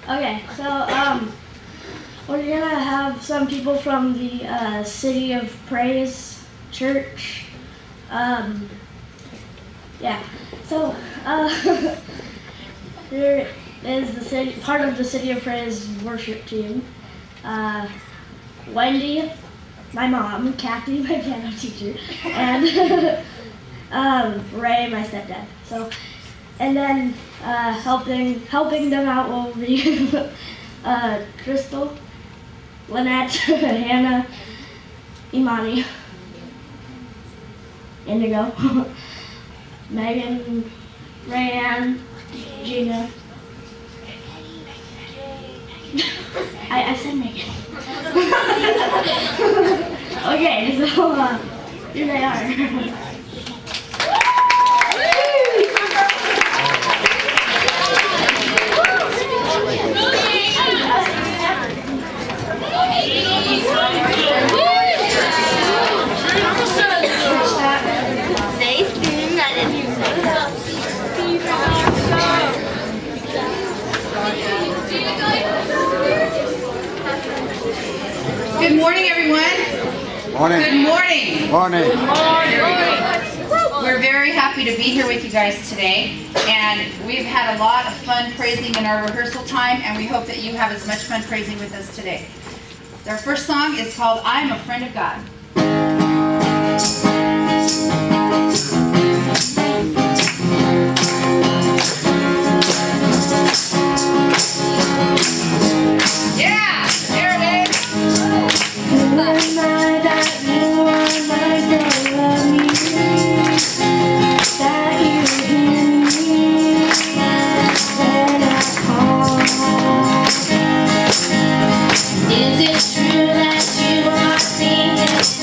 Okay, so we're gonna have some people from the City of Praise Church. Yeah. So there is part of the City of Praise worship team. Wendy, my mom, Kathy, my piano teacher, and Ray, my stepdad. So, and then helping them out will be Crystal, Lynette, Hannah, Imani, Indigo, Megan, Rayanne, Gina. I said Megan. Okay, so here they are. Good morning, everyone. Morning. Good morning. Morning. We're very happy to be here with you guys today, and we've had a lot of fun praising in our rehearsal time, and we hope that you have as much fun praising with us today. Our first song is called I'm a Friend of God. Yeah, there it is. Is it true that you are thinking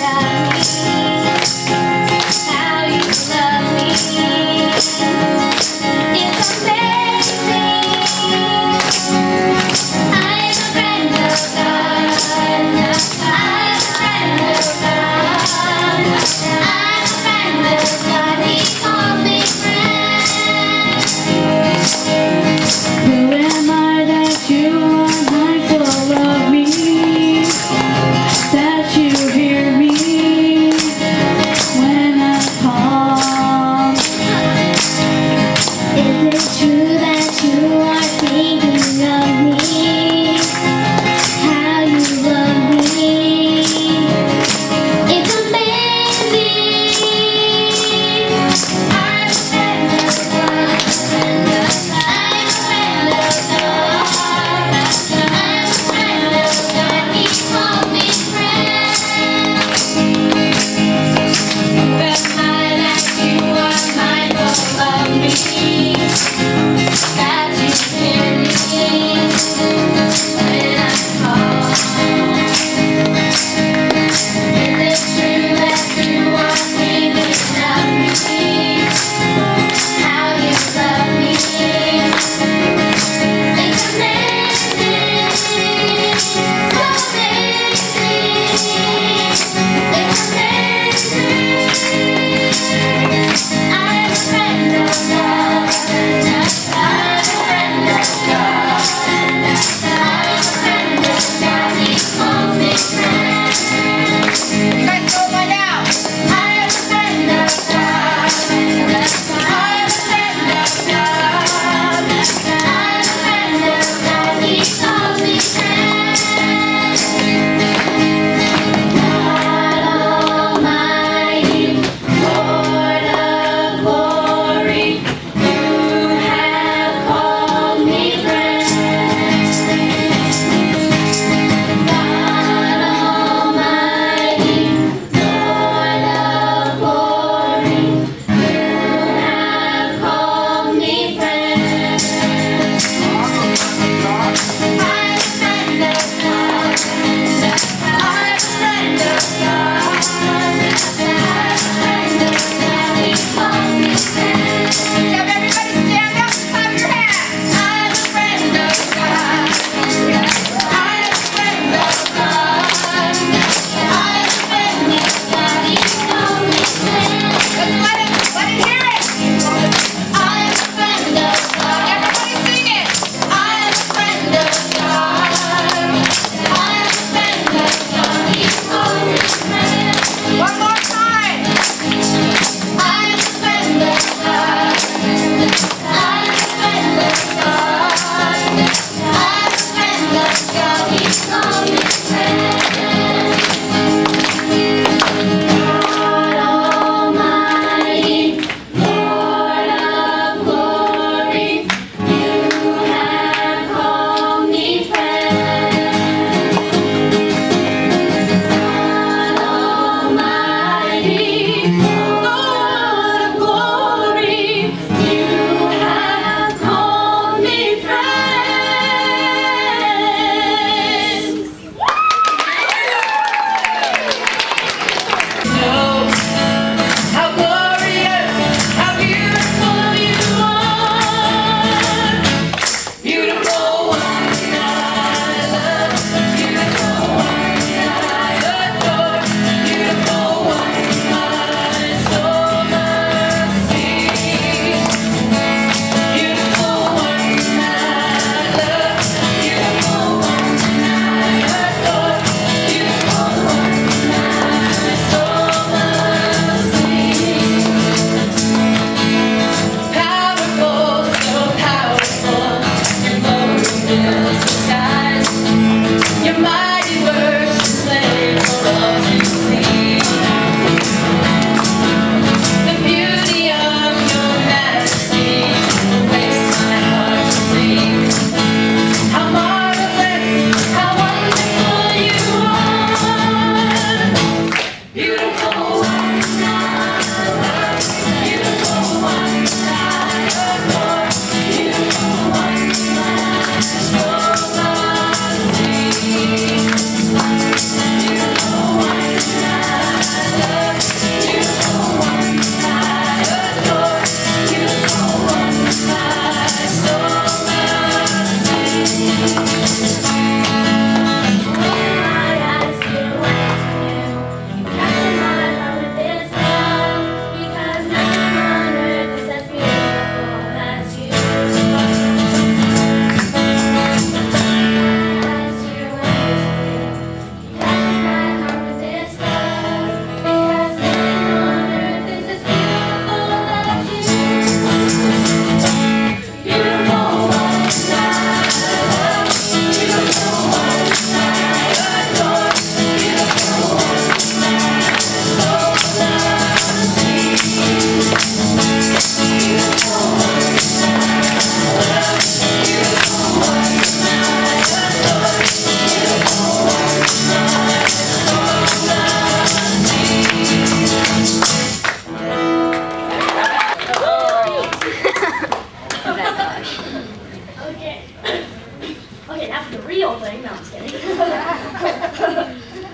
wait, after the real thing. No, I'm just kidding.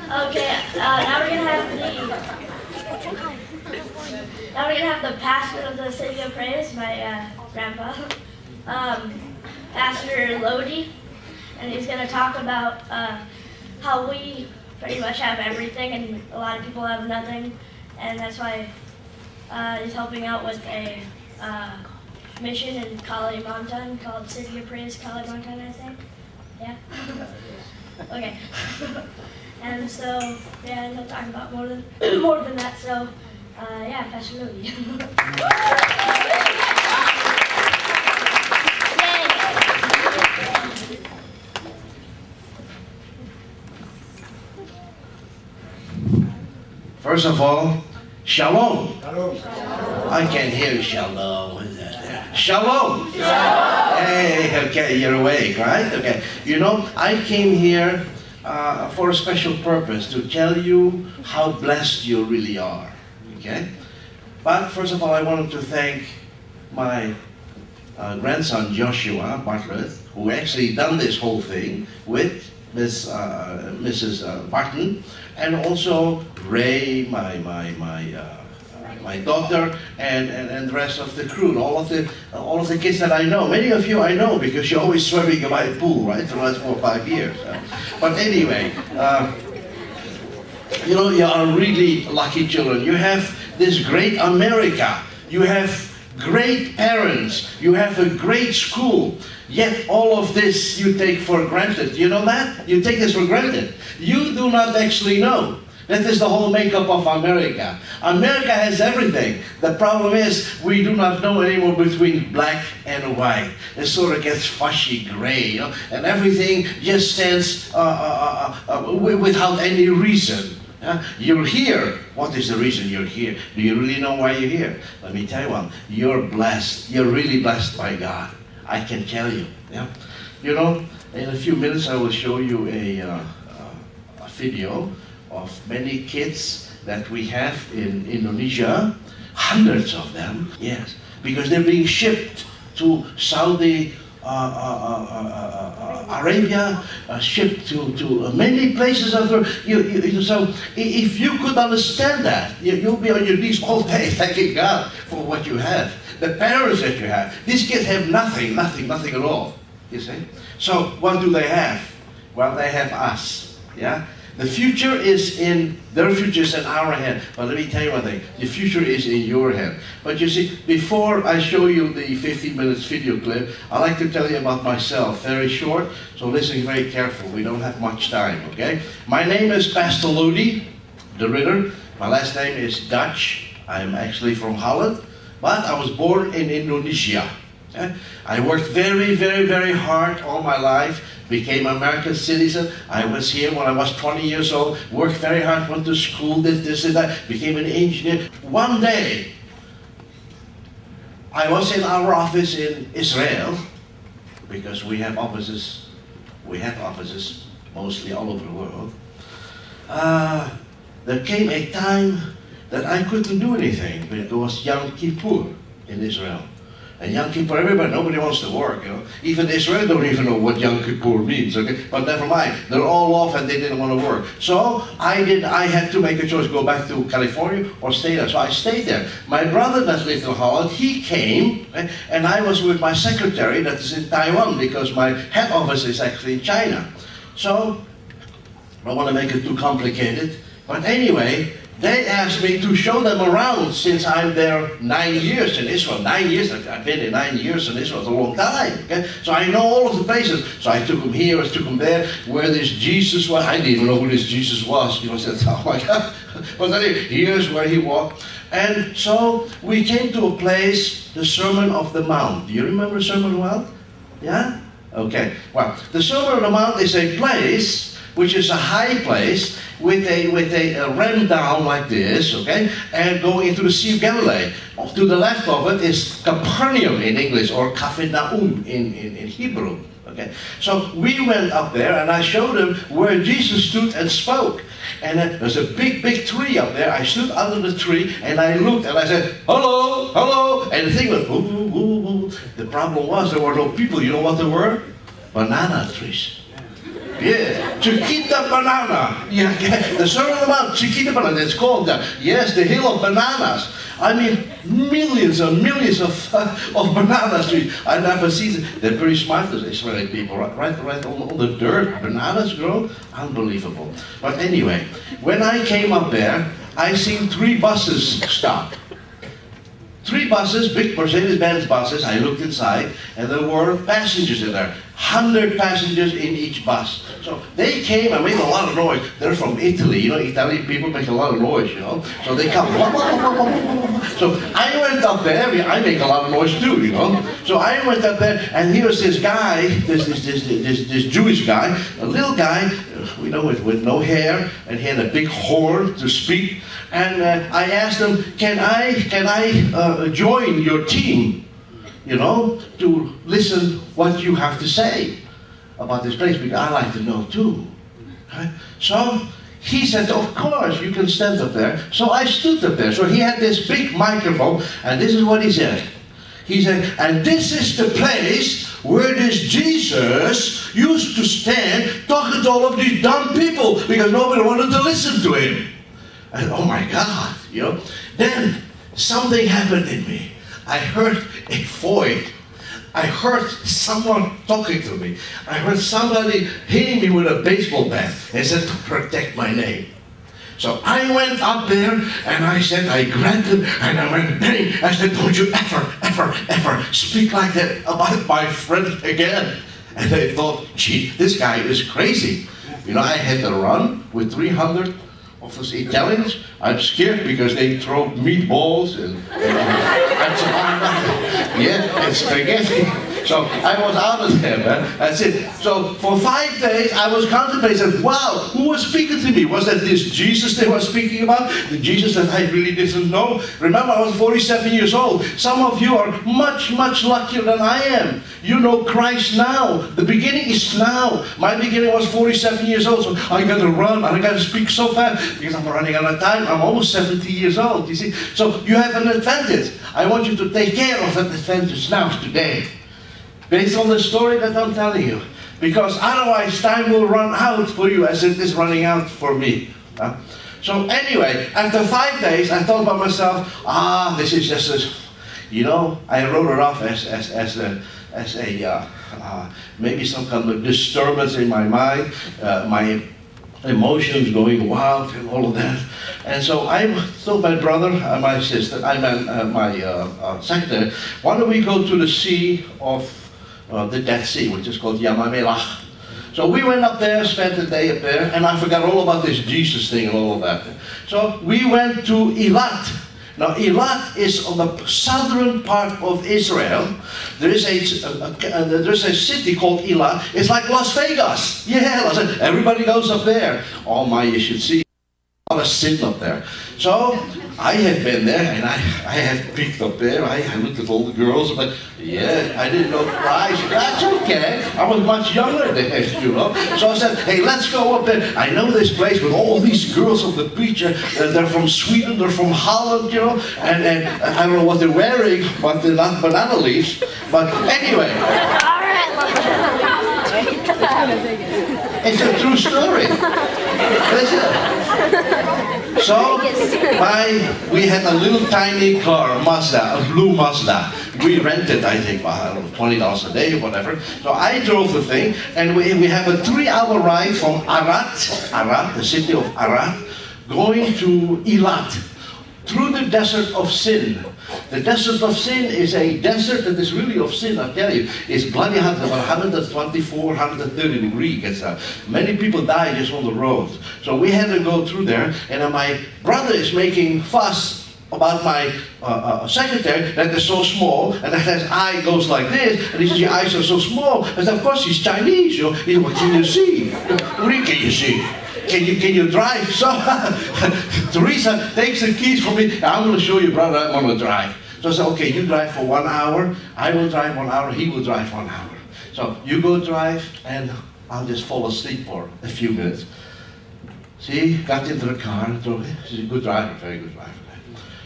Okay, now we're gonna have the pastor of the City of Praise, my grandpa, Pastor Lodi, and he's gonna talk about how we pretty much have everything and a lot of people have nothing, and that's why he's helping out with a mission in Kalimantan called City of Praise Kalimantan, I think. Yeah? Okay. And so, yeah, and he'll talk about more than that, so yeah, Pastor Lodi. First of all, shalom. I can't hear shalom. What is that? Shalom. Hey, okay, you're awake, right? Okay. You know, I came here for a special purpose, to tell you how blessed you really are. Okay? But first of all, I wanted to thank my grandson Joshua Bartlett, who actually done this whole thing with Mrs. Barton, and also Ray, my daughter, and the rest of the crew, and all of the kids that I know. Many of you I know because you're always swimming in my pool, right, for the last 4 or 5 years. But anyway, you know, you are really lucky children. You have this great America. You have great parents. You have a great school. Yet all of this you take for granted. You know that? You take this for granted. You do not actually know. That is the whole makeup of America. America has everything. The problem is we do not know anymore between black and white. It sort of gets fuzzy gray, you know, and everything just stands without any reason. You're here. What is the reason you're here? Do you really know why you're here? Let me tell you one. You're blessed. You're really blessed by God. I can tell you. Yeah? You know, in a few minutes I will show you a video of many kids that we have in Indonesia, hundreds of them, yes, because they're being shipped to Saudi Arabia, shipped to many places. So if you could understand that, you'll be on your knees all day thanking God for what you have. The parents that you have, these kids have nothing at all, you see. So what do they have? Well, they have us, yeah. The future is their future is in our hand. But let me tell you one thing, the future is in your hand. But you see, before I show you the 15 minutes video clip, I'd like to tell you about myself, very short, so listen very careful, we don't have much time, okay? My name is Pastor Lodi de Ridder. My last name is Dutch. I'm actually from Holland, but I was born in Indonesia. Okay? I worked very, very, very hard all my life, became an American citizen. I was here when I was 20 years old, worked very hard, went to school, did this and that, became an engineer. One day, I was in our office in Israel, because we have offices mostly all over the world. There came a time that I couldn't do anything, because it was Yom Kippur in Israel. And Yom Kippur, everybody, nobody wants to work, you know. Even Israel don't even know what Yom Kippur means, okay? But never mind, they're all off and they didn't want to work. So I had to make a choice, go back to California or stay there. So I stayed there. My brother that lived in Holland, he came, okay? And I was with my secretary that is in Taiwan, because my head office is actually in China. So, I don't want to make it too complicated, but anyway, they asked me to show them around since I'm there 9 years in Israel. 9 years, I've been in 9 years in Israel, it's a long time. Okay? So I know all of the places. So I took them here, I took them there, where this Jesus was. I didn't even know who this Jesus was. You know, I said, oh my God. But anyway, here's where he walked. And so we came to a place, the Sermon of the Mount. Do you remember the Sermon of the Mount? Yeah? Okay. Well, the Sermon of the Mount is a place which is a high place with a ram down like this, okay, and going into the Sea of Galilee. To the left of it is Capernaum in English, or Capernaum in Hebrew. Okay, so we went up there and I showed them where Jesus stood and spoke. And there's a big tree up there. I stood under the tree and I looked and I said, hello, hello, and the thing went, ooh, ooh, ooh. The problem was there were no people. You know what there were? banana trees. Yeah, Chiquita Banana. Yeah, the Sermon about Chiquita Banana, it's called that. Yes, the hill of bananas. I mean, millions and millions of banana trees. I never see them. They're very smart, those Israeli people, right on the dirt. Bananas grow, unbelievable. But anyway, when I came up there, I seen 3 buses stop. 3 buses, big Mercedes-Benz buses. I looked inside, and there were passengers in there. 100 passengers in each bus. So they came and made a lot of noise. They're from Italy, you know, Italian people make a lot of noise, you know. So they come. So I went up there, I make a lot of noise too, you know. So I went up there, and here was this guy, this Jewish guy, a little guy, you know, with no hair, and he had a big horn to speak. And I asked him, can I join your team? You know, to listen what you have to say about this place, because I like to know too. Okay? So he said, of course, you can stand up there. So I stood up there. So he had this big microphone, and this is what he said. He said, and this is the place where this Jesus used to stand talking to all of these dumb people because nobody wanted to listen to him. And oh my God, you know. Then something happened in me. I heard a voice. I heard someone talking to me. I heard somebody hitting me with a baseball bat and said to protect my name. So I went up there and I said, I grabbed him and I went, bang. I said, don't you ever speak like that about my friend again. And they thought, gee, this guy is crazy. You know, I had to run with 300 of those Italians. I'm scared because they throw meatballs and spaghetti. So I was out of there, man. That's it. So for 5 days, I was contemplating, wow, who was speaking to me? Was that this Jesus they were speaking about? The Jesus that I really didn't know? Remember, I was 47 years old. Some of you are much, much luckier than I am. You know Christ now. The beginning is now. My beginning was 47 years old, so I got to run, and I got to speak so fast because I'm running out of time. I'm almost 70 years old, you see. So you have an advantage. I want you to take care of that advantage now, today. Based on the story that I'm telling you. Because otherwise time will run out for you as it is running out for me. So anyway, after 5 days, I thought about myself, this is just a, you know, I wrote it off as maybe some kind of disturbance in my mind, my emotions going wild and all of that. And so I told my brother, my sister, my secretary, why don't we go to the sea of the Dead Sea, which is called Yam HaMelach. So we went up there, spent the day up there, and I forgot all about this Jesus thing and all of that. So we went to Eilat. Now Eilat is on the southern part of Israel. There is a city called Eilat. It's like Las Vegas. Yeah, everybody goes up there. Oh my, you should see a lot of sin up there. So I have been there, and I have peeked up there. I looked at all the girls, but yeah, I didn't know Christ. That's okay. I was much younger then, you know. So I said, hey, let's go up there. I know this place with all these girls on the beach. They're from Sweden, they're from Holland, you know. And I don't know what they're wearing, but they're not banana leaves. But anyway. All right, it's a true story. Listen. So, we had a little tiny car, a Mazda, a blue Mazda. We rented, I think, I don't know, $20 a day or whatever. So I drove the thing, and we have a 3-hour ride from Arad, the city of Arad, going to Eilat, through the desert of Sin. The desert of Sin is a desert that is really of sin, I tell you. It's bloody hot, about 124, 130 degrees. Many people die just on the road. So we had to go through there, and my brother is making fuss about my secretary that is so small, and that his eye goes like this, and he says, your eyes are so small. I said, of course, he's Chinese, you know. He said, what can you see? What can you see? Can you drive? So Teresa takes the keys from me. I'm going to show you, brother, I'm going to drive. So I said, okay, you drive for 1 hour. I will drive 1 hour. He will drive 1 hour. So you go drive, and I'll just fall asleep for a few minutes. See, got into the car and drove. She's a good driver, very good driver.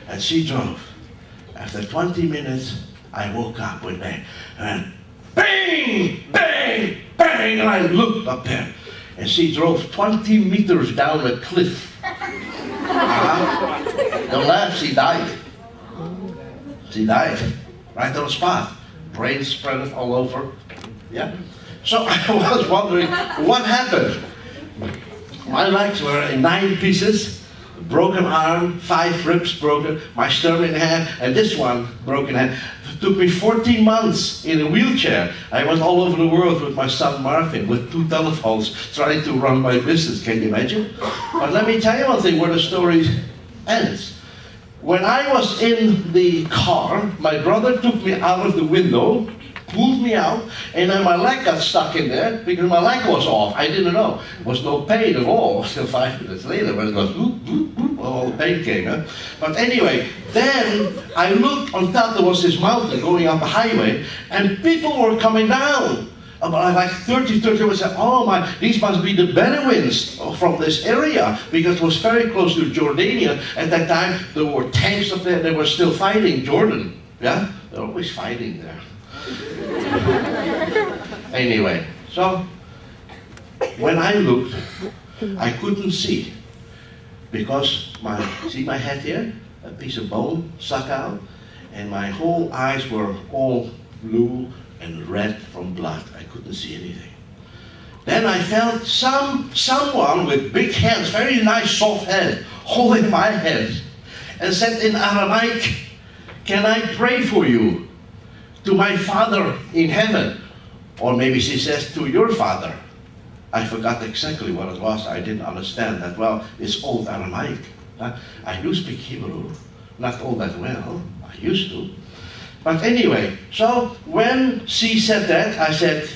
And she drove. After 20 minutes, I woke up with me. And bang, bang, bang, and I looked up there, and she drove 20 meters down a cliff. Don't laugh, she died. She died right on the spot. Brain spread all over. Yeah. So I was wondering what happened. My legs were in 9 pieces, broken arm, 5 ribs broken, my sternum in hand, and this one broken hand. It took me 14 months in a wheelchair. I went all over the world with my son Marvin, with 2 telephones, trying to run my business. Can you imagine? But let me tell you one thing where the story ends. When I was in the car, my brother took me out of the window, pulled me out, and then my leg got stuck in there because my leg was off. I didn't know. There was no pain at all until 5 minutes later when it was whoop, whoop, whoop, all the pain came. Huh? But anyway, then I looked on top, there was this mountain going up a highway, and people were coming down. About like 30 would say, oh my, these must be the Bedouins from this area, because it was very close to Jordania. At that time, there were tanks up there, they were still fighting Jordan. Yeah, they're always fighting there. Anyway, so when I looked, I couldn't see, because see my head here? A piece of bone stuck out, and my whole eyes were all blue and red from blood. I couldn't see anything. Then I felt someone with big hands, very nice soft head, holding my head, and said in Aramaic, "Can I pray for you to my Father in heaven?" Or maybe she says, "To your Father." I forgot exactly what it was. I didn't understand that well. It's old Aramaic. I do speak Hebrew, not all that well. I used to. But anyway, so when she said that, I said,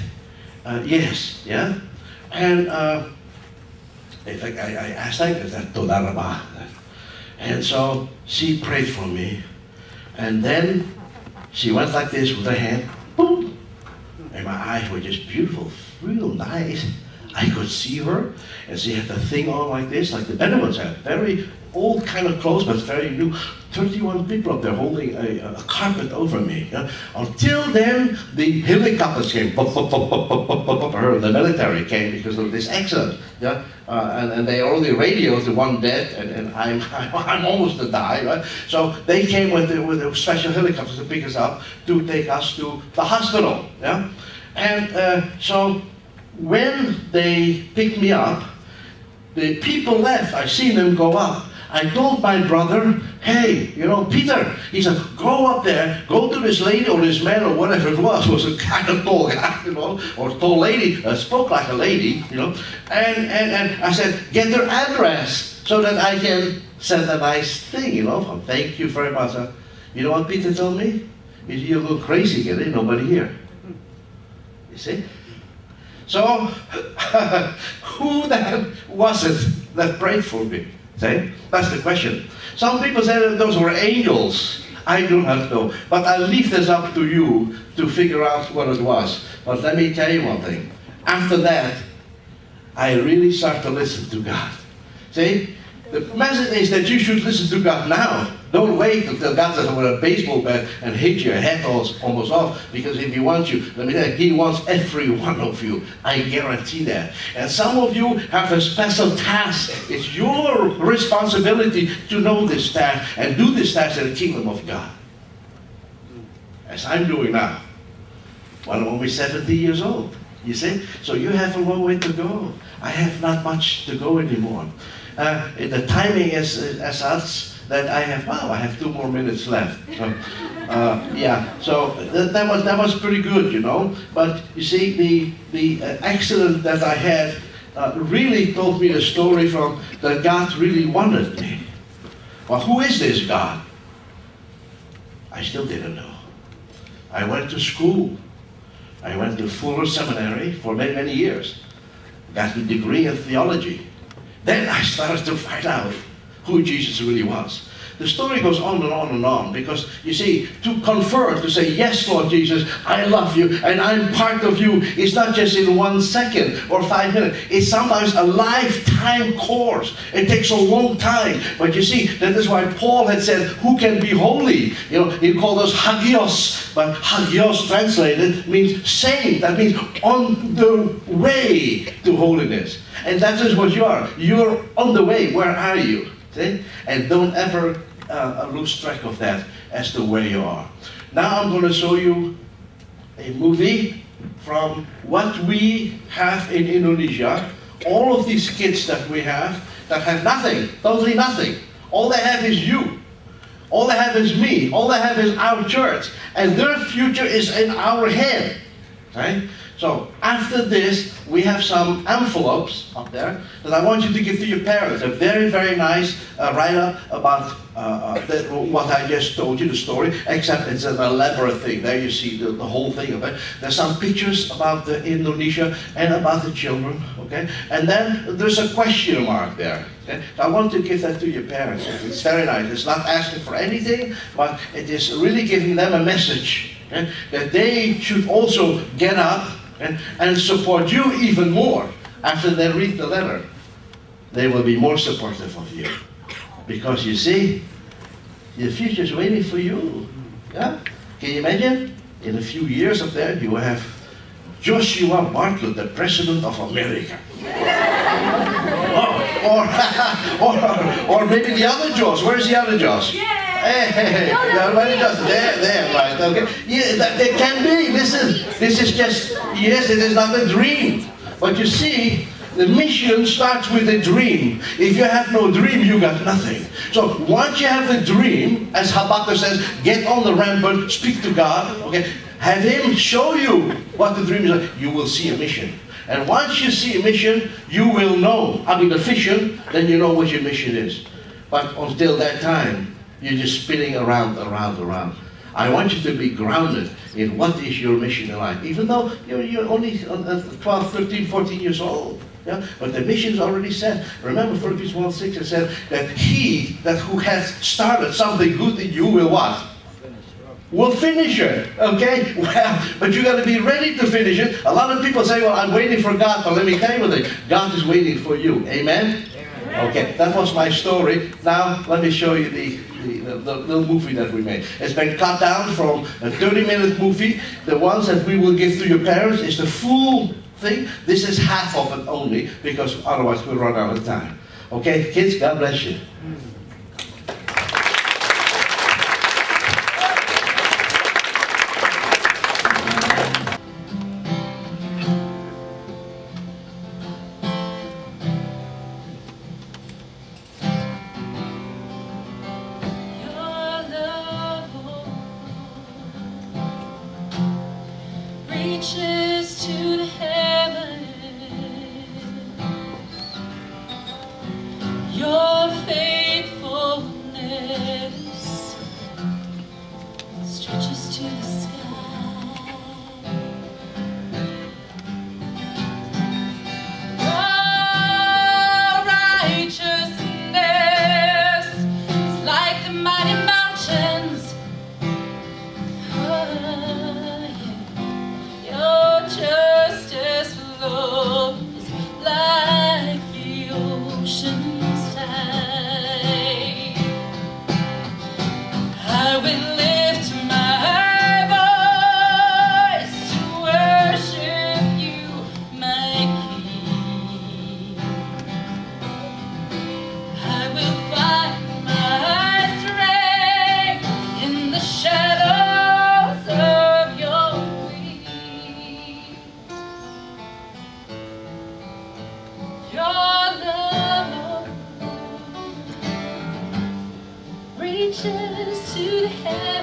yes, yeah? And in fact, I asked her, I said, Toda Rabah. And so she prayed for me. And then she went like this with her hand, boom. And my eyes were just beautiful, real nice. I could see her, and she had the thing on like this, like the Bedouins had. Very old kind of clothes, but very new. 31 people up there holding a carpet over me. Yeah? Until then, the helicopters came. The military came because of this accident. Yeah? And they only radioed the one dead, and I'm almost to die. Right? So they came with the special helicopters to pick us up, to take us to the hospital. Yeah? And so when they picked me up, the people left. I seen them go up. I told my brother, hey, you know, Peter, he said, go up there, go to this lady or this man or whatever it was a kind of tall guy, you know, or tall lady, spoke like a lady, you know, and I said, get their address so that I can send a nice thing, you know, thank you very much. You know what Peter told me? He said, you're a little crazy, there ain't nobody here. You see? So, who then was it that prayed for me? See? That's the question. Some people say that those were angels. I do not know. But I'll leave this up to you to figure out what it was. But let me tell you one thing. After that, I really start to listen to God. See? The message is that you should listen to God now. Don't wait until God says with a baseball bat and hit your head almost off. Because if He wants you, let me tell you, He wants every one of you. I guarantee that. And some of you have a special task. It's your responsibility to know this task and do this task in the kingdom of God. As I'm doing now. Well, I'm only 70 years old. You see? So you have a long way to go. I have not much to go anymore. The timing is as such that I have 2 more minutes left. Yeah, so that was pretty good, you know. But you see, the accident that I had really told me the story from that God really wanted me. Well, who is this God? I still didn't know. I went to school. I went to Fuller Seminary for many, many years. Got a degree in theology. Then I started to find out who Jesus really was. The story goes on and on and on, because you see, to convert, to say, yes, Lord Jesus, I love you and I'm part of you, it's not just in 1 second or 5 minutes. It's sometimes a lifetime course. It takes a long time. But you see, that is why Paul had said, who can be holy? You know, he called us hagios, but hagios translated means saved. That means on the way to holiness. And that is what you are. You're on the way. Where are you? See? And don't ever lose track of that as to where you are. Now I'm going to show you a movie from what we have in Indonesia. All of these kids that we have that have nothing, totally nothing. All they have is you. All they have is me. All they have is our church. And their future is in our hand. Right? So after this, we have some envelopes up there that I want you to give to your parents. A very, very nice write-up about what I just told you, the story, except it's an elaborate thing. There you see the whole thing of it. There's some pictures about Indonesia and about the children, okay? And then there's a question mark there. Okay? So I want to give that to your parents. It's very nice. It's not asking for anything, but it is really giving them a message. Okay? That they should also get up and support you even more after they read the letter. They will be more supportive of you. Because you see, the future is waiting for you. Yeah? Can you imagine? In a few years up there, you will have Joshua Bartlett, the President of America. or maybe the other Josh. Where's the other Josh? Yeah. Hey, there, right, okay. Yeah, that can be. This is just, yes, it is not a dream. But you see, the mission starts with a dream. If you have no dream, you got nothing. So once you have a dream, as Habakkuk says, get on the rampart, speak to God, okay? Have Him show you what the dream is. You will see a mission. And once you see a mission, you will know. I mean, a vision, then you know what your mission is. But until that time, you're just spinning around. I want you to be grounded in what is your mission in life. Even though you're only 12, 13, 14 years old. Yeah? But the mission is already set. Remember Philippians 1:6, it said that he who has started something good in you will what? Will finish it. Okay? Well, but you got to be ready to finish it. A lot of people say, well, I'm waiting for God. But let me tell you one thing. God is waiting for you. Amen? Okay, that was my story. Now, let me show you the little movie that we made. It's been cut down from a 30-minute movie. The ones that we will give to your parents is the full thing. This is half of it only, because otherwise we'll run out of time. Okay, kids, God bless you. Reaches to the heaven. Your faithfulness stretches to the sky. Your righteousness is like the mighty mountains. Justice flows like the ocean's tide. I will lift my voice to worship you, my King. I will find my strength in the shadows of your Your love reaches to the heavens.